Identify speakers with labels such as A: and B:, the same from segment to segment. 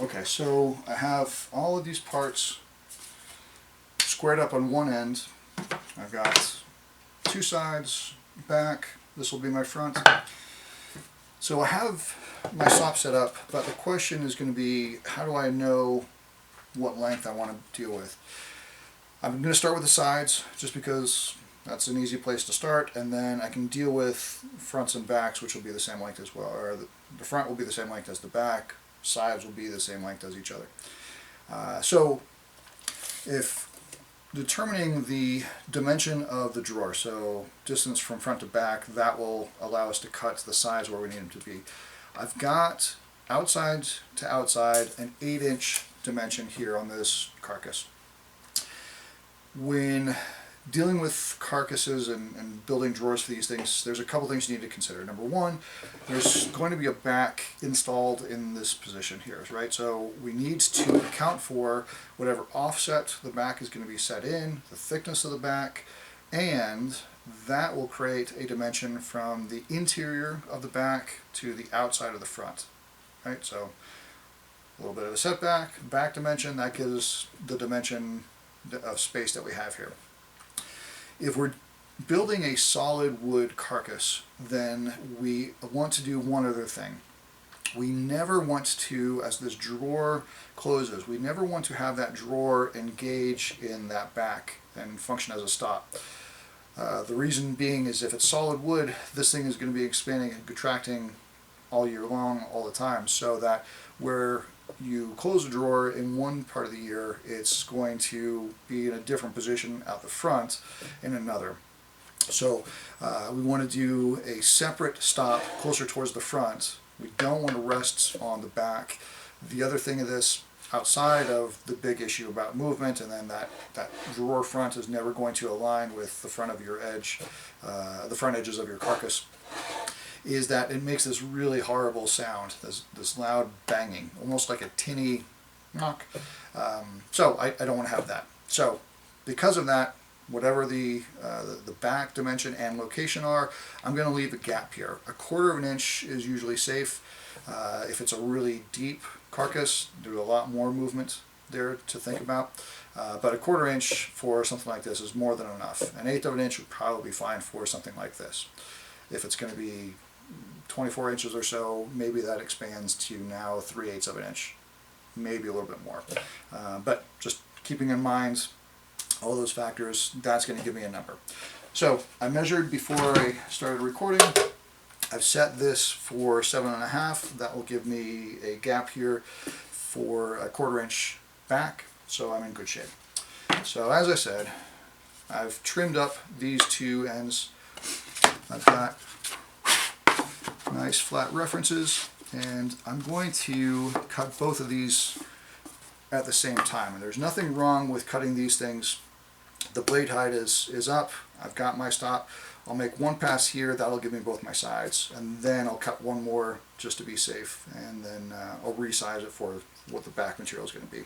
A: Okay, so I have all of these parts squared up on one end. I've got two sides, back, this will be my front. So I have my stop set up, but the question is going to be, how do I know what length I want to deal with? I'm going to start with the sides, just because that's an easy place to start, and then I can deal with fronts and backs, which will be the same length as well, or the front will be the same length as the back, sides will be the same length as each other. So if determining the dimension of the drawer, so distance from front to back, that will allow us to cut the sides where we need them to be. I've got outside to outside an 8-inch dimension here on this carcass. When dealing with carcasses and building drawers for these things, there's a couple things you need to consider. Number one, there's going to be a back installed in this position here, right? So we need to account for whatever offset the back is going to be set in, the thickness of the back, and that will create a dimension from the interior of the back to the outside of the front, right? So a little bit of a setback, back dimension, that gives the dimension of space that we have here. If we're building a solid wood carcass, then we want to do one other thing. We never want to, as this drawer closes, we never want to have that drawer engage in that back and function as a stop. The reason being is if it's solid wood, this thing is going to be expanding and contracting all year long, all the time, so that where you close a drawer in one part of the year, it's going to be in a different position out the front in another. So we want to do a separate stop closer towards the front. We don't want to rest on the back. The other thing of this, outside of the big issue about movement, and then that drawer front is never going to align with the front of your edge, the front edges of your carcass, is that it makes this really horrible sound, this loud banging, almost like a tinny knock. So I don't want to have that. So because of that, whatever the back dimension and location are, I'm going to leave a gap here. 1/4 of an inch is usually safe. If it's a really deep carcass, there's a lot more movement there to think about. But 1/4 inch for something like this is more than enough. 1/8 of an inch would probably be fine for something like this. If it's going to be 24 inches or so, maybe that expands to now 3/8 of an inch, maybe a little bit more. But just keeping in mind all those factors, that's going to give me a number. So I measured before I started recording. I've set this for 7.5. That will give me a gap here for 1/4 inch back, so I'm in good shape. So as I said, I've trimmed up these two ends. I've got nice flat references, and I'm going to cut both of these at the same time. And there's nothing wrong with cutting these things. The blade height is up. I've got my stop. I'll make one pass here, that'll give me both my sides, and then I'll cut one more just to be safe, and then I'll resize it for what the back material is going to be.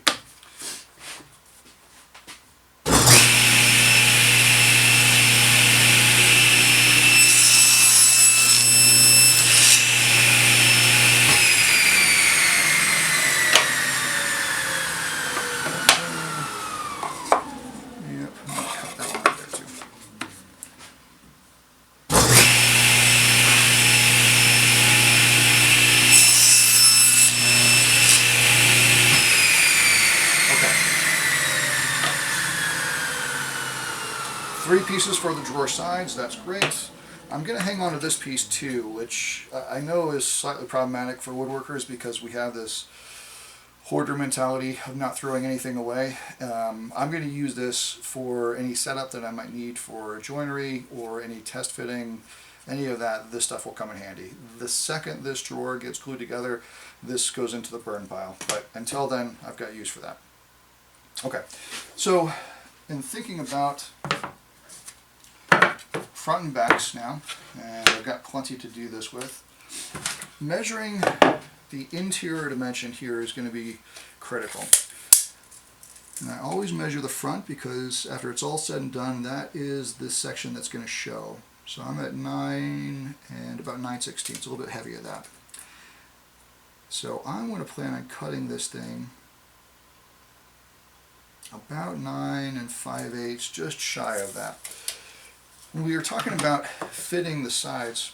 A: Three pieces for the drawer sides, that's great. I'm going to hang on to this piece too, which I know is slightly problematic for woodworkers because we have this hoarder mentality of not throwing anything away. I'm going to use this for any setup that I might need for joinery or any test fitting, any of that. This stuff will come in handy. The second this drawer gets glued together, this goes into the burn pile, but until then I've got use for that. Okay, so in thinking about front and backs now, and I've got plenty to do this with, measuring the interior dimension here is going to be critical. And I always measure the front because after it's all said and done, that is the section that's going to show. So I'm at 9 and about 9/16, a little bit heavy of that. So I'm going to plan on cutting this thing about 9 5/8, just shy of that. When we were talking about fitting the sides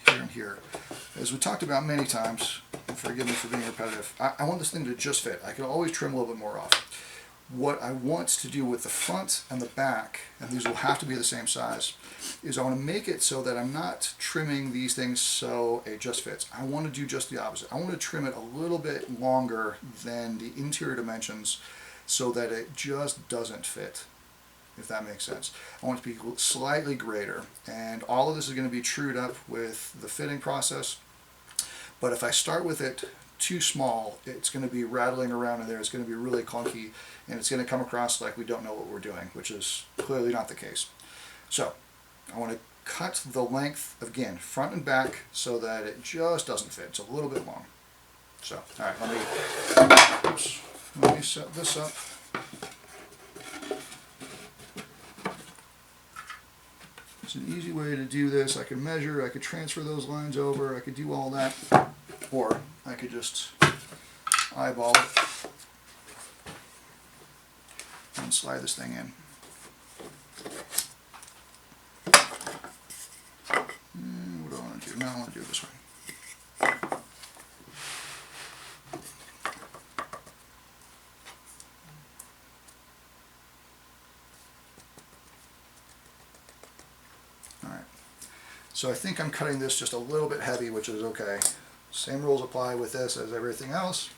A: here and here, as we talked about many times, and forgive me for being repetitive, I want this thing to just fit. I can always trim a little bit more off. What I want to do with the front and the back, and these will have to be the same size, is I want to make it so that I'm not trimming these things so it just fits. I want to do just the opposite. I want to trim it a little bit longer than the interior dimensions so that it just doesn't fit, if that makes sense. I want it to be slightly greater, and all of this is going to be trued up with the fitting process. But if I start with it too small, it's going to be rattling around in there, it's going to be really clunky, and it's going to come across like we don't know what we're doing, which is clearly not the case. So I want to cut the length, again, front and back, so that it just doesn't fit. It's a little bit long. So, all right, let me set this up. It's an easy way to do this. I could measure, I could transfer those lines over, I could do all that, or I could just eyeball it and slide this thing in. What do I want to do? Now I want to do it this way. Alright, so I think I'm cutting this just a little bit heavy, which is okay. Same rules apply with this as everything else.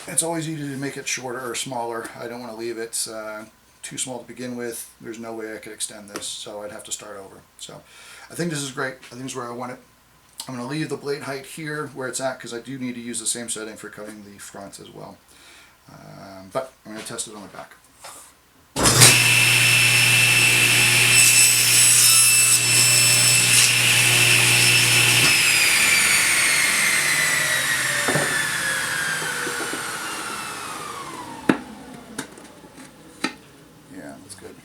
A: It's always easy to make it shorter or smaller. I don't want to leave it too small to begin with. There's no way I could extend this, so I'd have to start over. So I think this is great. I think this is where I want it. I'm going to leave the blade height here where it's at because I do need to use the same setting for cutting the front as well. But I'm going to test it on the back. Yeah, that's good.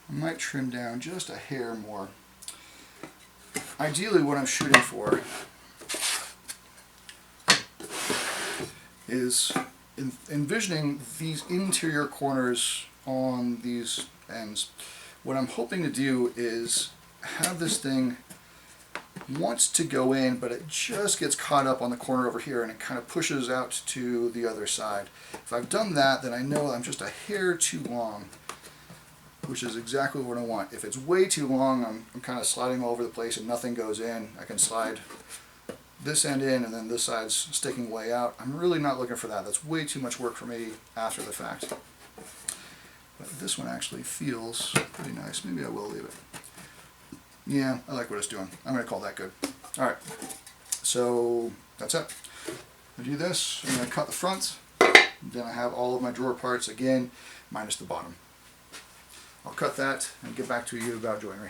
A: I might trim down just a hair more. Ideally, what I'm shooting for is envisioning these interior corners on these ends. What I'm hoping to do is have this thing wants to go in, but it just gets caught up on the corner over here and it kind of pushes out to the other side. If I've done that, then I know I'm just a hair too long, which is exactly what I want. If it's way too long, I'm kind of sliding all over the place and nothing goes in. I can slide this end in and then this side's sticking way out. I'm really not looking for that. That's way too much work for me after the fact. But this one actually feels pretty nice. Maybe I will leave it. Yeah, I like what it's doing. I'm going to call that good. Alright, so that's it. I do this, I'm going to cut the front, then I have all of my drawer parts again, minus the bottom. I'll cut that and get back to you about joinery.